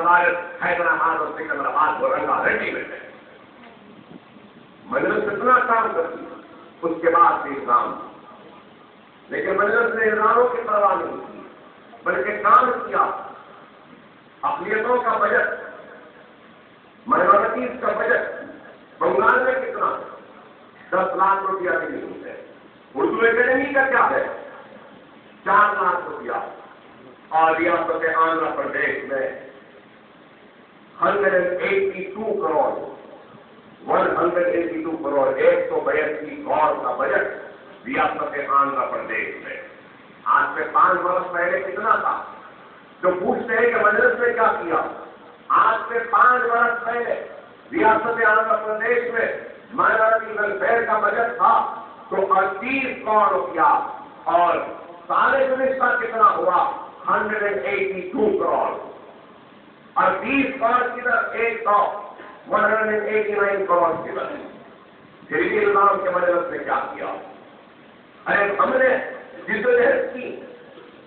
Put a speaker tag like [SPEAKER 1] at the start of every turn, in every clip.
[SPEAKER 1] مدارس حیدرآباد اور سکندرآباد وہ رنگا رنگی میں ہے. مجلس اتنا کام کرتی اس کے بعد بھی نظام، لیکن مجلس نے اداروں کی پرواہ نہیں کی بلکہ کام کیا. اقلیتوں کا بجٹ، مائنورٹیز کا بجٹ بنگال میں کتنا 10 لاکھ روپیہ بھی نہیں ہے. اردو اکیڈمی کا کیا ہے 4 لاکھ روپیہ. اور ریاست آندھرا پردیش میں 182 کروڑ 182 کروڑ 182 کروڑ کا بجٹ ریاست آندھرا پردیش میں. آج سے 5 برس پہلے کتنا تھا؟ جو پوچھتے ہیں کہ مجلس نے کیا کیا، آج سے 5 برس پہلے ریاست آندھرا پردیش میں مائنورٹی ویلفیئر کا بجٹ تھا تو 38 کروڑ روپیہ، اور سارے گزشتہ کتنا ہوا 182 کروڑ. اور 20 کروڑ کدھر 189 کروڑ کدھر. پھر بھی نظام کے مجلس نے کیا کیا؟ ارے ہم نے جدوجہد کی،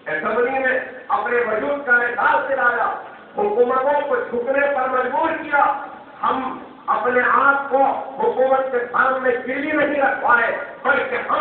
[SPEAKER 1] اسمبلی میں اپنے وجود کا احساس دلایا، حکومتوں کو جھکنے پر مجبور کیا. ہم اپنے آپ کو حکومت کے سامنے گلی نہیں رکھوائے، بلکہ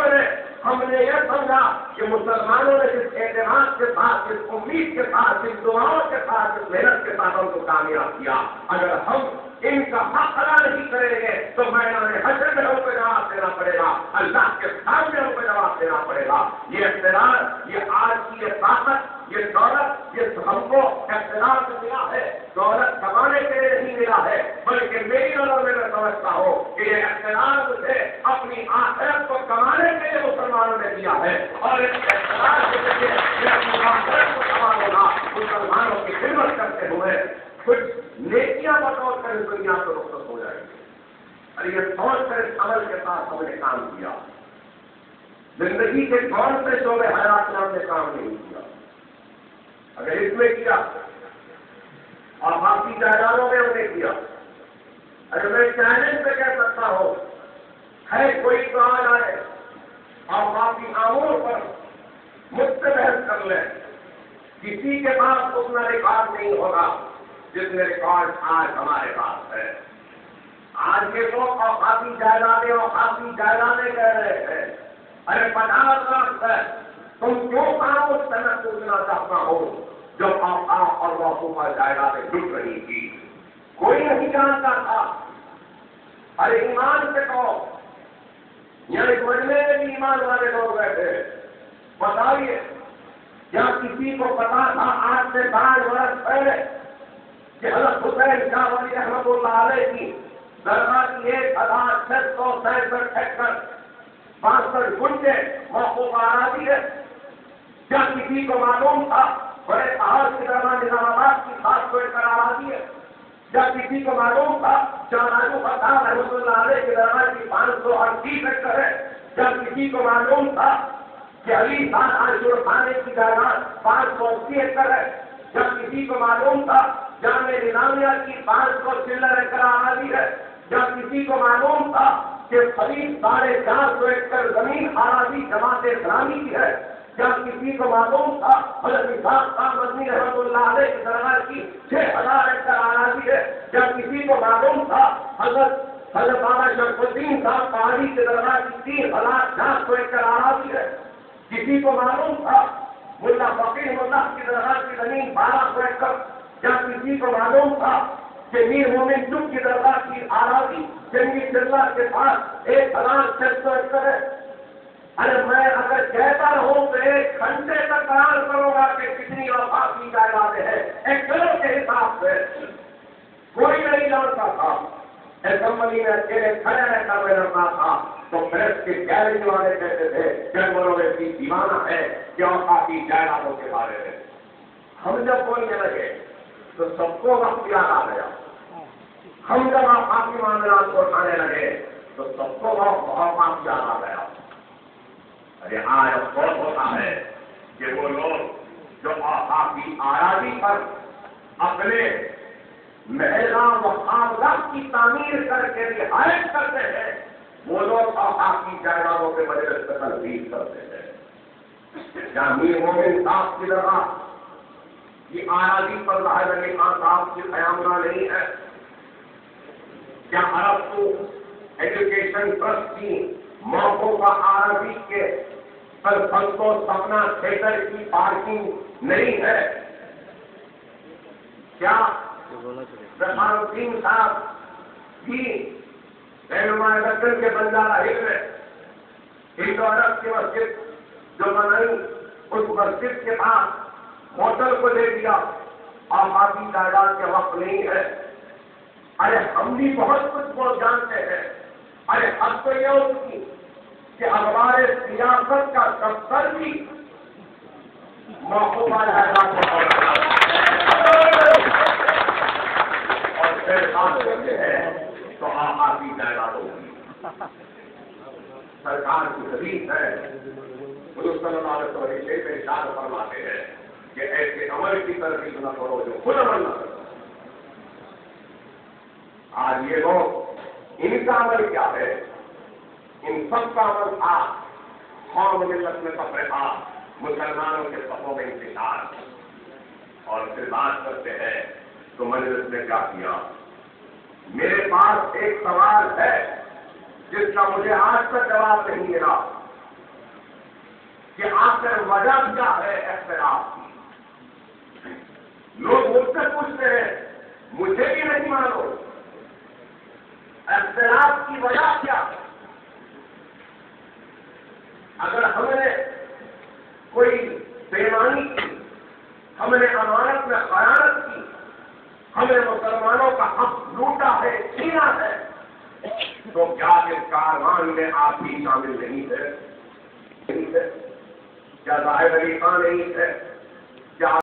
[SPEAKER 1] ہم نے یہ سمجھا کہ مسلمانوں نے جس اعتماد کے ساتھ، جس امید کے ساتھ، جس دعاؤں کے ساتھ، جس محنت کے ساتھ ہم کو کامیاب کیا، اگر ہم ان کا حق ادا نہیں کریں گے تو میدان حشر میں ہم کو جواب دینا پڑے گا، اللہ کے سامنے ہم کو جواب دینا پڑے گا. یہ اقتدار، یہ آج کی یہ طاقت، یہ دولت، یہ ہم کو اقتدار سے ملا ہے، دولت کمانے کے لیے نہیں ملا ہے، بلکہ میری نظر میں سمجھتا ہوں کہ یہ اقتدار مجھے اپنی آخرت کو کمانے کے لیے مسلمانوں نے دیا ہے، اور اس اقتدار کے ذریعے میں اپنی آخرت کو کماؤں گا مسلمانوں کی خدمت کرتے ہوئے. کچھ نیکیاں بطور کر اس دنیا کو رخصت ہو جائیں گی. اور یہ سوچ کر اس عمل کے ساتھ ہم نے کام کیا. زندگی کے کون سے شعبے حیات میں ہم نے کام نہیں کیا؟ اگر اس میں کیا اور باقی جائیدادوں میں ہم نے کیا. اگر میں چیلنج پہ کہہ سکتا ہوں ہے کوئی سوال آئے اور باقی امور پر مجھ سے بحث کر لیں، کسی کے پاس اتنا ریکارڈ نہیں ہوگا جتنے ریکارڈ آج ہمارے پاس ہے. آج کے لوگ اوقافی جائیدادیں اوقافی جائیدادیں کہہ رہے ہیں. ارے 50 لاکھ ہے، تم کیوں کام اس سے میں پوچھنا چاہتا ہوں جب اوقاف اور موقوفہ جائیدادیں لٹ رہی تھی کوئی نہیں جانتا تھا. ارے ایمان سے کہو، یہاں اس مجمع میں بھی ایمان والے لوگ بیٹھے، بتائیے کیا کسی کو پتا تھا آج سے 5 برس پہلے کہ حضرت حسین شاہ ولی رحمۃ اللہ علیہ کی درگاہ کی 1667 ایکڑ 62 گنجے موقوف آراضی ہے؟ کیا کسی کو معلوم تھا بڑے پہاڑ کی درگاہ نظام آباد کی 700 ایکڑ آبادی ہے؟ کیا کسی کو معلوم تھا شاہراجو فتح رحمۃ اللہ علیہ کی درگاہ کی 538 ایکڑ ہے؟ کیا کسی کو معلوم تھا کہ علی خان عاشور خانے کی جائیداد 580 ایکڑ ہے؟ کیا کسی کو معلوم تھا جامع نظامیہ کی 500 چلر ایکڑ آبادی ہے؟ کیا کسی کو معلوم تھا کہ قریب 450 ایکڑ زمین آراضی جماعت اسلامی کی ہے؟ کیا کسی کو معلوم تھا حضرت اسحاق خان مدنی رحمۃ اللہ علیہ کی درگاہ کی 6000 ایکڑ آراضی ہے؟ کیا کسی کو معلوم تھا حضرت بابا شرف الدین صاحب پہاڑی کی درگاہ کی 3400 ایکڑ آراضی ہے؟ کسی کو معلوم تھا ملا فقیر ملا کی درگاہ کی زمین 1200 ایکڑ؟ کیا کسی کو معلوم تھا کہ میر مومن چک کی درگاہ کی آراضی جنگی چلہ کے پاس 1600 ایکڑ ہے؟ ارے میں اگر کہتا رہوں تو 1 گھنٹے تک بیان کروں گا کہ کتنی اوقافی جائیدادیں ہیں ایکڑوں کے حساب سے. کوئی نہیں جانتا تھا. اسمبلی میں اکیلے کھڑے رہ کر میں لڑتا تھا تو پریس کے گیلری والے کہتے تھے جنگلوں میں بھی دیوانہ ہے کہ اوقافی جائیدادوں کے بارے میں. ہم جب بولنے لگے تو سب کو وقت یاد آ گیا. ہم جب اوقافی معاملات کو اٹھانے لگے تو سب کو اوقاف یاد آ گیا. ارے آج افسوس ہوتا ہے کہ وہ لوگ جو اوقافی آراضی پر اپنے محلہ و خانگاہ کی تعمیر کر کے رعایت کرتے ہیں وہ لوگ اوقافی جائیدادوں کے مجلس سے تنظیم کرتے ہیں. جہاں میر مومن صاحب کی درگاہ یہ آراضی پر ظاہر علی خان صاحب کی قیامنا نہیں ہے؟ کیا عرب کو ایجوکیشن ٹرسٹ کی موقعوں کا آراضی کے سرپنچوں سپنا تھیٹر کی پارکنگ نہیں ہے؟ کیا رحمان الدین صاحب کی رہنما لندن کے بندارہ ہل میں ہند عرب کی مسجد جو بنائی اس مسجد کے پاس ہوٹل کو دے دیا اور باقی تعداد کے وقت نہیں ہے؟ ارے ہم بھی بہت کچھ وہ جانتے ہیں. ارے اب تو یہ ہوتی کہ اخبار سیاست کا دفتر بھی موقع والا اور پھر بات کرتے ہیں تو آبادی تعداد ہوگی. سرکار کی حدیث ہے، حضور صلی اللہ علیہ وسلم سے ارشاد فرماتے ہیں کہ ایسے عمل کی ترغیب نہ کرو جو خود عمل نہ کرو. آج یہ لوگ ان کا عمل کیا ہے؟ ان سب کا عمل تھا قوم ملت میں تفریحات، مسلمانوں کے صفوں میں انتشار. اور پھر بات کرتے ہیں تو مجلس نے کیا کیا؟ میرے پاس ایک سوال ہے جس کا مجھے آج تک جواب نہیں ملا کہ آخر وجہ کیا ہے اختلاف کی. لوگ مجھ سے پوچھتے ہیں، مجھے بھی نہیں معلوم اختلاف کی وجہ کیا. اگر ہم نے کوئی بےمانی کی، ہم نے امانت میں خیانت کی، ہم نے مسلمانوں کا حق لوٹا ہے، چھینا ہے، تو کیا اس کاروان میں آپ بھی شامل نہیں ہے؟ کیا ظاہر علی خان نہیں ہے؟